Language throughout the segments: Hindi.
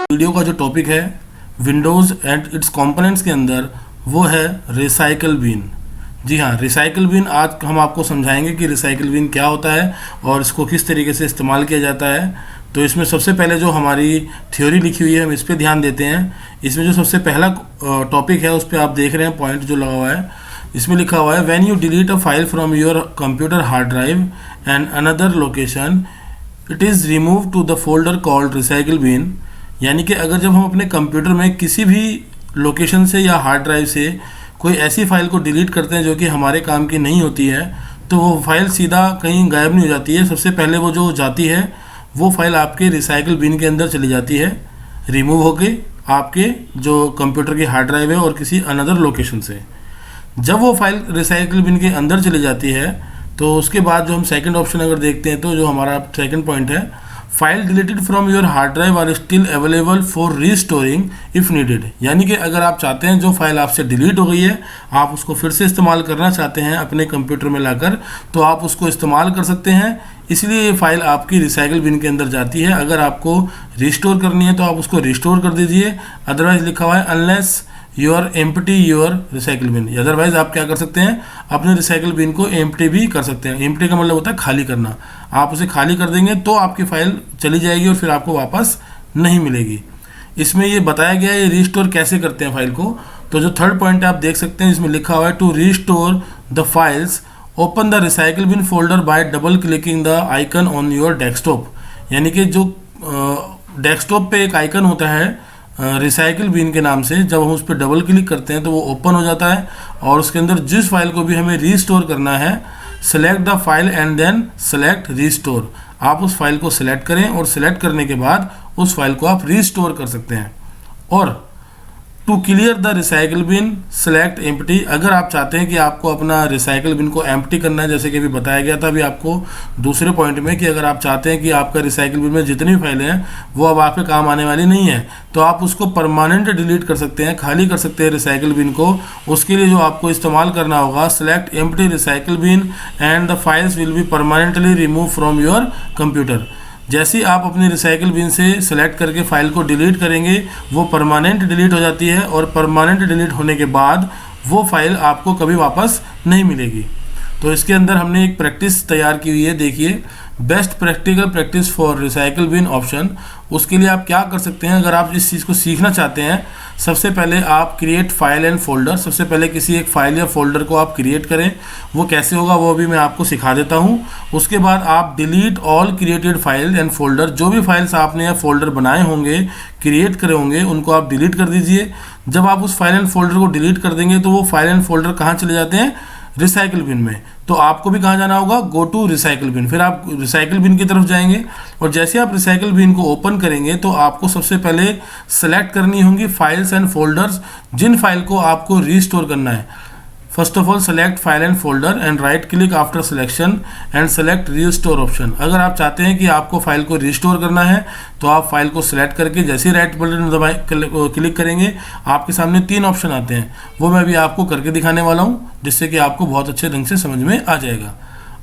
वीडियो का जो टॉपिक है विंडोज़ एंड इट्स कंपोनेंट्स के अंदर वो है रिसाइकल बिन। जी हाँ, रिसाइकल बिन आज हम आपको समझाएंगे कि रिसाइकल बिन क्या होता है और इसको किस तरीके से इस्तेमाल किया जाता है। तो इसमें सबसे पहले जो हमारी थ्योरी लिखी हुई है हम इस पर ध्यान देते हैं। इसमें जो सबसे पहला टॉपिक है उस पर आप देख रहे हैं पॉइंट जो लगा हुआ है, इसमें लिखा हुआ है when you delete a file from your computer hard drive and another location it is remove to the folder called recycle bin. यानी कि अगर जब हम अपने कंप्यूटर में किसी भी लोकेशन से या हार्ड ड्राइव से कोई ऐसी फ़ाइल को डिलीट करते हैं जो कि हमारे काम की नहीं होती है, तो वो फाइल सीधा कहीं गायब नहीं हो जाती है। सबसे पहले वो जो जाती है वो फाइल आपके रिसाइकल बिन के अंदर चली जाती है, रिमूव होके आपके जो कंप्यूटर की हार्ड ड्राइव है और किसी अनदर लोकेशन से। जब वो फाइल रिसाइकल बिन के अंदर चली जाती है तो उसके बाद जो हम सेकंड ऑप्शन अगर देखते हैं तो जो हमारा सेकंड पॉइंट है, file deleted from your hard drive are still available for restoring if needed. यानी कि अगर आप चाहते हैं जो फाइल आपसे डिलीट हो गई है आप उसको फिर से इस्तेमाल करना चाहते हैं अपने कंप्यूटर में लाकर, तो आप उसको इस्तेमाल कर सकते हैं। इसलिए ये फाइल आपकी रिसाइकल बिन के अंदर जाती है। अगर आपको रिस्टोर करनी है तो आप उसको रिस्टोर कर दीजिए, अदरवाइज लिखा हुआ है unless your empty your recycle bin. Otherwise आप क्या कर सकते हैं, अपने रिसाइकल बिन को एम्प्टी भी कर सकते हैं। एम्प्टी का मतलब होता है खाली करना। आप उसे खाली कर देंगे तो आपकी फाइल चली जाएगी और फिर आपको वापस नहीं मिलेगी। इसमें ये बताया गया है ये रीस्टोर कैसे करते हैं फाइल को। तो जो थर्ड पॉइंट आप देख सकते हैं इसमें लिखा हुआ है to restore the files open the recycle bin folder by double clicking the icon on your desktop. यानी कि जो डेस्कटॉप पे एक आइकन होता है रिसाइकल बिन के नाम से, जब हम उस पर डबल क्लिक करते हैं तो वो ओपन हो जाता है और उसके अंदर जिस फाइल को भी हमें रीस्टोर करना है select the file and then select restore. आप उस फाइल को सिलेक्ट करें और सिलेक्ट करने के बाद उस फाइल को आप रीस्टोर कर सकते हैं। और to clear the recycle bin select empty. अगर आप चाहते हैं कि आपको अपना रिसाइकल बिन को एम्प्टी करना है, जैसे कि अभी बताया गया था अभी आपको दूसरे पॉइंट में, कि अगर आप चाहते हैं कि आपका रिसाइकल बिन में जितनी भी फाइलें हैं वो अब आपके काम आने वाली नहीं है, तो आप उसको परमानेंट डिलीट कर सकते हैं, खाली कर सकते हैं रिसाइकल बिन को। उसके लिए जो आपको इस्तेमाल करना होगा select empty recycle bin and the files will be permanently remove from your computer. जैसे ही आप अपने रिसाइकल बिन से सेलेक्ट करके फाइल को डिलीट करेंगे वो परमानेंट डिलीट हो जाती है और परमानेंट डिलीट होने के बाद वो फाइल आपको कभी वापस नहीं मिलेगी। तो इसके अंदर हमने एक प्रैक्टिस तैयार की हुई है, देखिए best practical practice for recycle bin option. उसके लिए आप क्या कर सकते हैं, अगर आप इस चीज़ को सीखना चाहते हैं, सबसे पहले आप क्रिएट फाइल एंड फोल्डर, सबसे पहले किसी एक फाइल या फोल्डर को आप क्रिएट करें। वो कैसे होगा वो भी मैं आपको सिखा देता हूँ। उसके बाद आप delete all created file and folder, जो भी फाइल्स आपने या फोल्डर बनाए होंगे क्रिएट करे होंगे उनको आप डिलीट कर दीजिए। जब आप उस फाइल एंड फोल्डर को डिलीट कर देंगे तो वो फाइल एंड फोल्डर कहाँ चले जाते हैं, रिसाइकल बिन में। तो आपको भी कहाँ जाना होगा, गो टू रिसाइकल बिन। फिर आप रिसाइकल बिन की तरफ जाएंगे और जैसे आप रिसाइकल बिन को ओपन करेंगे तो आपको सबसे पहले सेलेक्ट करनी होंगी फाइल्स एंड फोल्डर्स जिन फाइल को आपको रीस्टोर करना है। First of all select file and folder and right click after selection and select restore option. अगर आप चाहते हैं कि आपको फाइल को रीस्टोर करना है तो आप फाइल को सिलेक्ट करके जैसे ही राइट बटन दबाए क्लिक करेंगे आपके सामने 3 ऑप्शन आते हैं, वो मैं अभी आपको करके दिखाने वाला हूँ जिससे कि आपको बहुत अच्छे ढंग से समझ में आ जाएगा।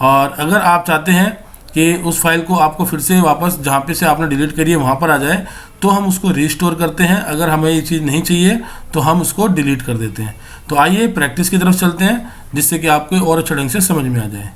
और अगर आप चाहते हैं कि उस फाइल को आपको फिर से वापस जहाँ पे से आपने डिलीट करी है वहाँ पर आ जाए तो हम उसको रीस्टोर करते हैं। अगर हमें ये चीज़ नहीं चाहिए तो हम उसको डिलीट कर देते हैं। तो आइए प्रैक्टिस की तरफ चलते हैं जिससे कि आपको और अच्छे ढंग से समझ में आ जाए।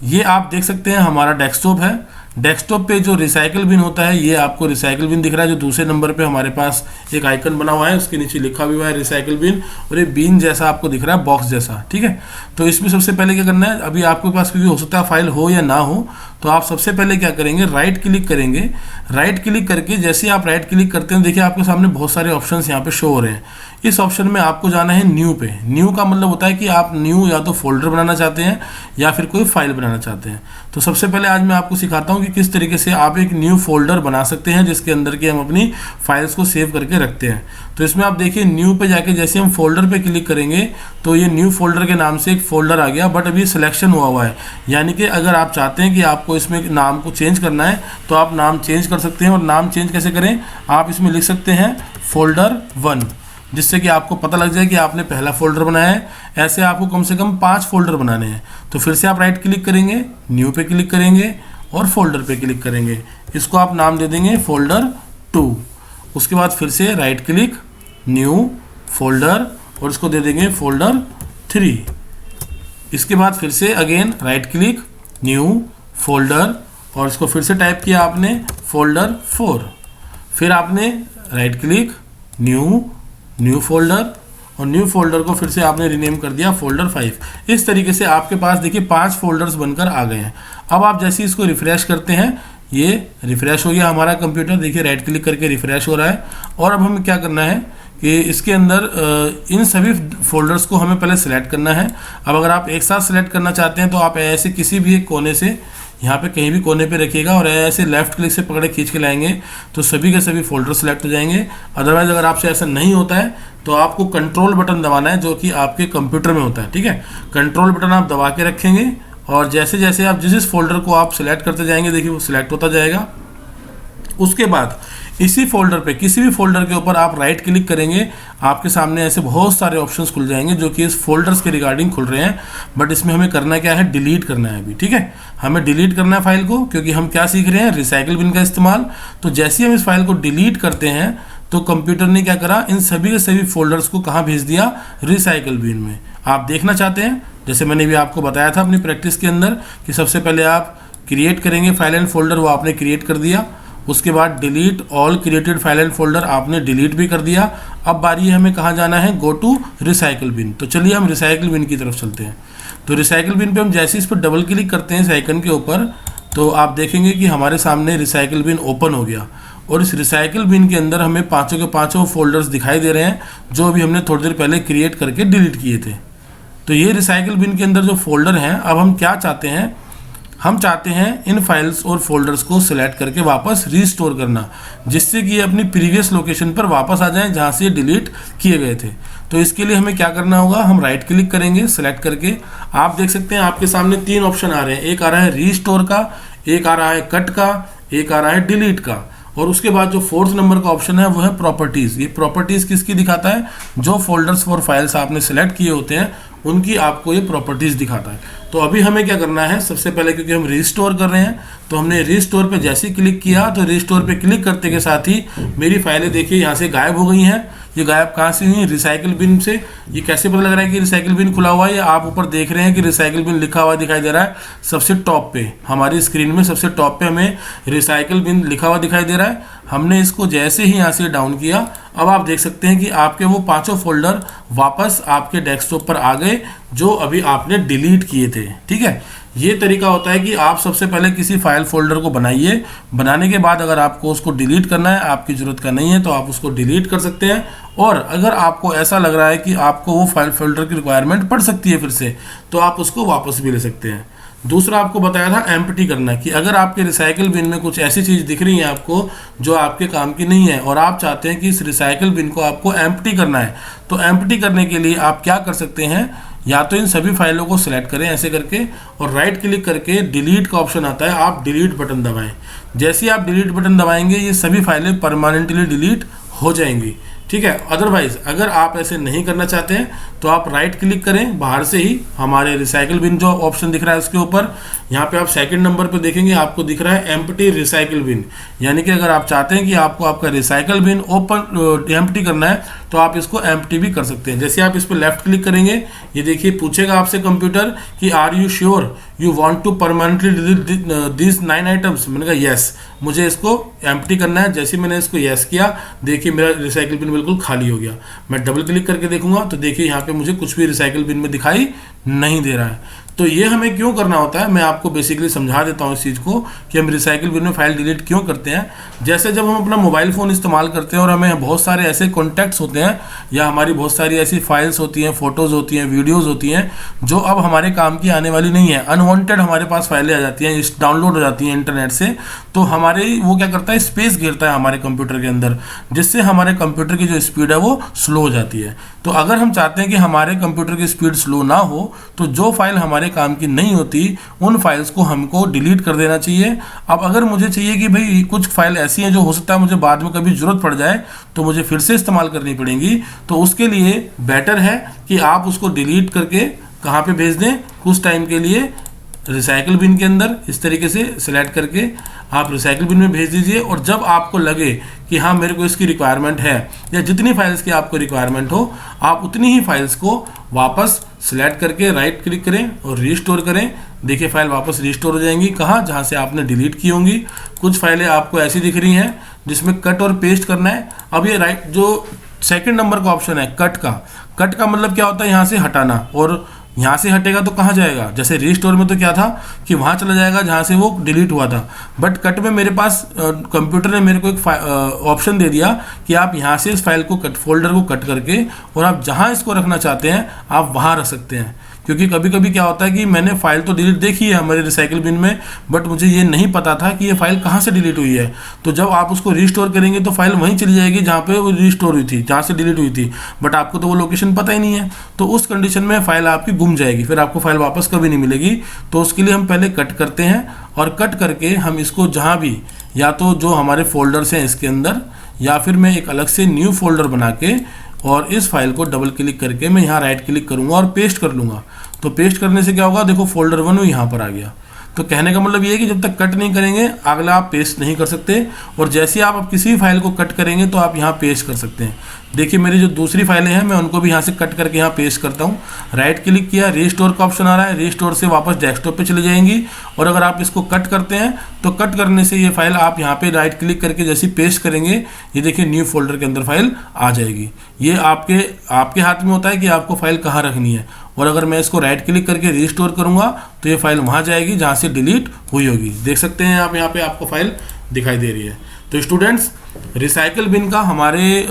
ये आप देख सकते हैं हमारा डेस्कटॉप है। डेस्कटॉप पे जो रिसाइकल बिन होता है ये आपको रिसाइकल बिन दिख रहा है, जो दूसरे नंबर पे हमारे पास एक आइकन बना हुआ है उसके नीचे लिखा भी हुआ है रिसाइकल बिन, और ये बिन जैसा आपको दिख रहा है, बॉक्स जैसा, ठीक है। तो इसमें सबसे पहले क्या करना है, अभी आपके पास क्योंकि हो सकता है फाइल हो या ना हो, तो आप सबसे पहले क्या करेंगे, राइट क्लिक करेंगे। राइट क्लिक करके जैसे आप राइट क्लिक करते हैं देखिए आपके सामने बहुत सारे ऑप्शंस यहाँ पे शो हो रहे हैं। इस ऑप्शन में आपको जाना है न्यू पे। न्यू का मतलब होता है कि आप न्यू या तो फोल्डर बनाना चाहते हैं या फिर कोई फाइल बनाना चाहते हैं। तो सबसे पहले आज मैं आपको सिखाता हूँ कि किस तरीके से आप एक न्यू फोल्डर बना सकते हैं जिसके अंदर की हम अपनी फाइल्स को सेव करके रखते हैं। तो इसमें आप देखिए न्यू पे जाके जैसे हम फोल्डर पे क्लिक करेंगे तो ये न्यू फोल्डर के नाम से एक फोल्डर आ गया, बट अभी सिलेक्शन हुआ है। यानी कि अगर आप चाहते हैं कि आपको इसमें नाम को चेंज करना है तो आप नाम चेंज कर सकते हैं। और नाम चेंज कैसे करें, आप इसमें लिख सकते हैं फोल्डर 1, जिससे कि आपको पता लग जाए कि आपने पहला फोल्डर बनाया है। ऐसे आपको कम से कम 5 फोल्डर बनाने हैं। तो फिर से आप राइट क्लिक करेंगे, न्यू पे क्लिक करेंगे और फोल्डर पे क्लिक करेंगे। इसको आप नाम दे देंगे फोल्डर 2। 2। उसके बाद फिर से राइट क्लिक, न्यू फोल्डर, और इसको दे देंगे फोल्डर 3। इसके बाद फिर से again right click, new folder, और इसको फिर से टाइप किया आपने फोल्डर 4। फिर आपने राइट क्लिक, न्यू फोल्डर, और न्यू फोल्डर को फिर से आपने रीनेम कर दिया फोल्डर 5। इस तरीके से आपके पास देखिए 5 फोल्डर्स बनकर आ गए हैं। अब आप जैसे इसको रिफ्रेश करते हैं, ये रिफ्रेश हो गया हमारा कंप्यूटर, देखिए राइट क्लिक करके रिफ्रेश हो रहा है। और अब हमें क्या करना है कि इसके अंदर इन सभी फोल्डर्स को हमें पहले सिलेक्ट करना है। अब अगर आप एक साथ सिलेक्ट करना चाहते हैं तो आप ऐसे किसी भी एक कोने से, यहाँ पे कहीं भी कोने पे रखिएगा और ऐसे लेफ्ट क्लिक से पकड़े खींच के लाएंगे तो सभी के सभी फोल्डर सेलेक्ट हो जाएंगे। अदरवाइज अगर आपसे ऐसा नहीं होता है तो आपको कंट्रोल बटन दबाना है, जो कि आपके कंप्यूटर में होता है, ठीक है। कंट्रोल बटन आप दबा के रखेंगे और जैसे जैसे आप जिस फोल्डर को आप सिलेक्ट करते जाएंगे, देखिए वो सिलेक्ट होता जाएगा। उसके बाद इसी फोल्डर पे, किसी भी फोल्डर के ऊपर आप राइट क्लिक करेंगे, आपके सामने ऐसे बहुत सारे ऑप्शंस खुल जाएंगे जो कि इस फोल्डर्स के रिगार्डिंग खुल रहे हैं। बट इसमें हमें करना क्या है, डिलीट करना है अभी, ठीक है। हमें डिलीट करना है फाइल को, क्योंकि हम क्या सीख रहे हैं, रिसाइकिल बिन का इस्तेमाल। तो जैसे ही हम इस फाइल को डिलीट करते हैं तो कंप्यूटर ने क्या करा, इन सभी के सभी फोल्डर्स को कहाँ भेज दिया, रिसाइकिल बिन में। आप देखना चाहते हैं, जैसे मैंने भी आपको बताया था अपनी प्रैक्टिस के अंदर, कि सबसे पहले आप क्रिएट करेंगे फाइल एंड फोल्डर, वो आपने क्रिएट कर दिया। उसके बाद delete all created file and folder, आपने डिलीट भी कर दिया। अब बारी है हमें कहाँ जाना है, गो टू रिसाइकिल बिन। तो चलिए हम रिसाइकिल बिन की तरफ चलते हैं। तो रिसाइकिल बिन पे हम जैसे इस पर डबल क्लिक करते हैं इस आइकन के ऊपर, तो आप देखेंगे कि हमारे सामने रिसाइकिल बिन ओपन हो गया। और इस रिसाइकिल बिन के अंदर हमें पाँचों के पाँचों फोल्डर्स दिखाई दे रहे हैं जो अभी हमने थोड़ी देर पहले क्रिएट करके डिलीट किए थे। तो ये रिसाइकिल बिन के अंदर जो फोल्डर हैं, अब हम क्या चाहते हैं, हम चाहते हैं इन फाइल्स और फोल्डर्स को सिलेक्ट करके वापस रीस्टोर करना, जिससे कि ये अपनी प्रीवियस लोकेशन पर वापस आ जाएं जहाँ से ये डिलीट किए गए थे। तो इसके लिए हमें क्या करना होगा, हम राइट क्लिक करेंगे सिलेक्ट करके। आप देख सकते हैं आपके सामने 3 ऑप्शन आ रहे हैं, एक आ रहा है रीस्टोर का, एक आ रहा है कट का, एक आ रहा है डिलीट का। और उसके बाद जो 4th नंबर का ऑप्शन है वो है प्रॉपर्टीज़। ये प्रॉपर्टीज़ किसकी दिखाता है, जो फोल्डर्स और फाइल्स आपने सेलेक्ट किए होते हैं उनकी आपको ये प्रॉपर्टीज़ दिखाता है। तो अभी हमें क्या करना है, सबसे पहले क्योंकि हम रीस्टोर कर रहे हैं तो हमने रीस्टोर पे जैसे ही क्लिक किया, तो रीस्टोर पे क्लिक करते के साथ ही मेरी फाइलें देखिए यहाँ से गायब हो गई हैं। ये गायब कहाँ से हुई, रिसाइकिल बिन से। ये कैसे पता लग रहा है कि रिसाइकिल बिन खुला हुआ है, या आप ऊपर देख रहे हैं कि रिसाइकिल बिन लिखा हुआ दिखाई दे रहा है सबसे टॉप पे, हमारी स्क्रीन में सबसे टॉप पे हमें रिसाइकिल बिन लिखा हुआ दिखाई दे रहा है। हमने इसको जैसे ही यहाँ से डाउन किया, अब आप देख सकते हैं कि आपके वो 5 फोल्डर वापस आपके डेस्कटॉप पर आ गए जो अभी आपने डिलीट किए थे, ठीक है। ये तरीका होता है कि आप सबसे पहले किसी फाइल फोल्डर को बनाइए, बनाने के बाद अगर आपको उसको डिलीट करना है, आपकी ज़रूरत का नहीं है तो आप उसको डिलीट कर सकते हैं। और अगर आपको ऐसा लग रहा है कि आपको वो फाइल फोल्डर की रिक्वायरमेंट पड़ सकती है फिर से, तो आप उसको वापस भी ले सकते हैं। दूसरा आपको बताया था एम्प्टी करना, कि अगर आपके रिसाइकिल बिन में कुछ ऐसी चीज़ दिख रही है आपको जो आपके काम की नहीं है और आप चाहते हैं कि इस रिसाइकिल बिन को आपको एम्प्टी करना है, तो एम्प्टी करने के लिए आप क्या कर सकते हैं, या तो इन सभी फाइलों को सिलेक्ट करें ऐसे करके और राइट क्लिक करके डिलीट का ऑप्शन आता है, आप डिलीट बटन दबाएं। जैसे ही आप डिलीट बटन दबाएंगे ये सभी फाइलें परमानेंटली डिलीट हो जाएंगी, ठीक है। अदरवाइज अगर आप ऐसे नहीं करना चाहते हैं तो आप राइट क्लिक करें बाहर से ही, हमारे रिसाइकिल बिन जो ऑप्शन दिख रहा है उसके ऊपर, यहाँ पे आप 2nd नंबर पे देखेंगे आपको दिख रहा है एम्प्टी रिसाइकिल बिन। यानी कि अगर आप चाहते हैं कि आपको आपका रिसाइकिल बिन ओपन एम्प्टी करना है तो आप इसको एम्प्टी भी कर सकते हैं। जैसे आप इस पर लेफ्ट क्लिक करेंगे, ये देखिए पूछेगा आपसे कंप्यूटर कि are you sure you want to permanently delete this 9 items. मैंने कहा येस, मुझे इसको एम्प्टी करना है। जैसे मैंने इसको येस किया, देखिए मेरा रिसाइकिल बिन बिल्कुल खाली हो गया। मैं डबल क्लिक करके देखूंगा तो देखिए यहाँ पे मुझे कुछ भी रिसाइकिल बिन में दिखाई नहीं दे रहा है। तो ये हमें क्यों करना होता है, मैं आपको बेसिकली समझा देता हूँ इस चीज़ को कि हम रिसाइकिल बिन में फाइल डिलीट क्यों करते हैं। जैसे जब हम अपना मोबाइल फ़ोन इस्तेमाल करते हैं और हमें बहुत सारे ऐसे कॉन्टैक्ट्स होते हैं या हमारी बहुत सारी ऐसी फाइल्स होती हैं, फ़ोटोज़ होती हैं, वीडियोज़ होती हैं जो अब हमारे काम की आने वाली नहीं है, अनवांटेड हमारे पास फाइलें आ जाती हैं, डाउनलोड हो जाती हैं इंटरनेट से, तो हमारे वो क्या करता है, स्पेस घेरता है हमारे कंप्यूटर के अंदर, जिससे हमारे कंप्यूटर की जो स्पीड है वो स्लो हो जाती है। तो अगर हम चाहते हैं कि हमारे कंप्यूटर की स्पीड स्लो ना हो, तो जो फाइल हमारे काम की नहीं होती उन फाइल्स को हमको डिलीट कर देना चाहिए। अब अगर मुझे चाहिए कि भाई कुछ फाइल ऐसी हैं जो हो सकता है मुझे बाद में कभी ज़रूरत पड़ जाए तो मुझे फिर से इस्तेमाल करनी पड़ेंगी, तो उसके लिए बेटर है कि आप उसको डिलीट करके कहाँ पे भेज दें, कुछ टाइम के लिए रिसाइकल बिन के अंदर इस तरीके से सिलेक्ट करके आप रिसाइकल बिन में भेज दीजिए। और जब आपको लगे कि हाँ मेरे को इसकी रिक्वायरमेंट है, या जितनी फाइल्स की आपको रिक्वायरमेंट हो, आप उतनी ही फाइल्स को वापस सिलेक्ट करके राइट क्लिक करें और रीस्टोर करें। देखिए फाइल वापस रीस्टोर हो जाएंगी। कहाँ? जहाँ से आपने डिलीट की होंगी। कुछ फाइलें आपको ऐसी दिख रही हैं जिसमें कट और पेस्ट करना है। अब ये राइट जो सेकंड नंबर का ऑप्शन है कट का मतलब क्या होता है? यहाँ से हटाना। और यहाँ से हटेगा तो कहाँ जाएगा? जैसे रीस्टोर में तो क्या था कि वहाँ चला जाएगा जहाँ से वो डिलीट हुआ था, बट कट में मेरे पास कंप्यूटर ने मेरे को एक ऑप्शन दे दिया कि आप यहाँ से इस फाइल को फोल्डर को कट करके और आप जहाँ इसको रखना चाहते हैं आप वहाँ रख सकते हैं। क्योंकि कभी कभी क्या होता है कि मैंने फाइल तो डिलीट देखी है हमारे रिसाइकल बिन में, बट मुझे ये नहीं पता था कि ये फाइल कहाँ से डिलीट हुई है। तो जब आप उसको रीस्टोर करेंगे तो फाइल वहीं चली जाएगी जहाँ पे वो रीस्टोर हुई थी, जहाँ से डिलीट हुई थी, बट आपको तो वो लोकेशन पता ही नहीं है। तो उस कंडीशन में फाइल आपकी गुम जाएगी, फिर आपको फाइल वापस कभी नहीं मिलेगी। तो उसके लिए हम पहले कट करते हैं और कट करके हम इसको जहाँ भी, या तो जो हमारे फोल्डर्स हैं इसके अंदर, या फिर मैं एक अलग से न्यू फोल्डर बना के और इस फाइल को डबल क्लिक करके मैं यहाँ राइट क्लिक करूँगा और पेस्ट कर लूँगा। तो पेस्ट करने से क्या होगा? देखो फोल्डर 1 यहाँ पर आ गया। तो कहने का मतलब ये है कि जब तक कट नहीं करेंगे अगला आप पेस्ट नहीं कर सकते। और जैसे आप अब किसी भी फाइल को कट करेंगे तो आप यहाँ पेस्ट कर सकते हैं। देखिए मेरी जो दूसरी फाइलें हैं मैं उनको भी यहाँ से कट करके यहाँ पेस्ट करता हूँ। राइट क्लिक किया, रीस्टोर का ऑप्शन आ रहा है, रीस्टोर से वापस डेस्कटॉप पे चली जाएंगी। और अगर आप इसको कट करते हैं तो कट करने से ये फाइल आप यहाँ पे राइट क्लिक करके जैसे पेस्ट करेंगे, ये देखिए न्यू फोल्डर के अंदर फाइल आ जाएगी। ये आपके हाथ में होता है कि आपको फाइल कहाँ रखनी है। और अगर मैं इसको राइट क्लिक करके रीस्टोर करूँगा तो ये फाइल वहाँ जाएगी जहाँ से डिलीट हुई होगी। देख सकते हैं आप यहाँ पे आपको फाइल दिखाई दे रही है। तो स्टूडेंट्स, रिसाइकल बिन का हमारे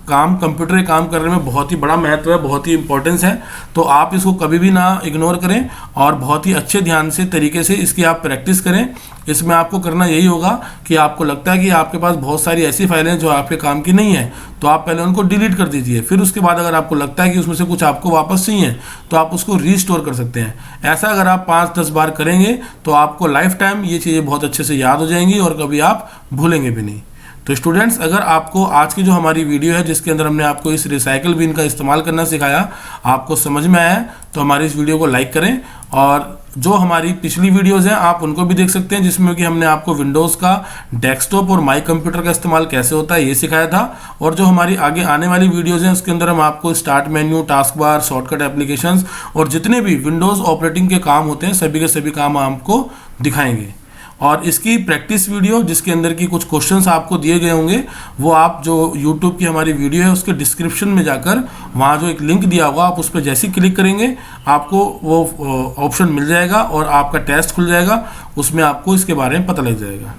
कंप्यूटर के काम करने में बहुत ही बड़ा महत्व है, बहुत ही इंपॉर्टेंस है। तो आप इसको कभी भी ना इग्नोर करें और बहुत ही अच्छे ध्यान से तरीके से इसकी आप प्रैक्टिस करें। इसमें आपको करना यही होगा कि आपको लगता है कि आपके पास बहुत सारी ऐसी फाइलें जो आपके काम की नहीं है, तो आप पहले उनको डिलीट कर दीजिए। फिर उसके बाद अगर आपको लगता है कि उसमें से कुछ आपको वापस चाहिए तो आप उसको रीस्टोर कर सकते हैं। ऐसा अगर आप 5-10 बार करेंगे तो आपको लाइफ टाइम ये चीज़ें बहुत अच्छे से याद हो जाएंगी और कभी आप भूलेंगे भी नहीं। तो स्टूडेंट्स, अगर आपको आज की जो हमारी वीडियो है जिसके अंदर हमने आपको इस रिसाइकल बिन का इस्तेमाल करना सिखाया, आपको समझ में आया है तो हमारी इस वीडियो को लाइक करें। और जो हमारी पिछली वीडियोज़ हैं आप उनको भी देख सकते हैं, जिसमें कि हमने आपको विंडोज़ का डेस्कटॉप और माई कंप्यूटर का इस्तेमाल कैसे होता है ये सिखाया था। और जो हमारी आगे आने वाली वीडियोज़ हैं उसके अंदर हम आपको start menu, task bar, shortcut applications और जितने भी विंडोज़ ऑपरेटिंग के काम होते हैं सभी के सभी काम आपको दिखाएंगे। और इसकी प्रैक्टिस वीडियो जिसके अंदर की कुछ क्वेश्चंस आपको दिए गए होंगे, वो आप जो YouTube की हमारी वीडियो है उसके डिस्क्रिप्शन में जाकर वहाँ जो एक लिंक दिया होगा आप उस पर जैसे ही क्लिक करेंगे आपको वो ऑप्शन मिल जाएगा और आपका टेस्ट खुल जाएगा, उसमें आपको इसके बारे में पता लग जाएगा।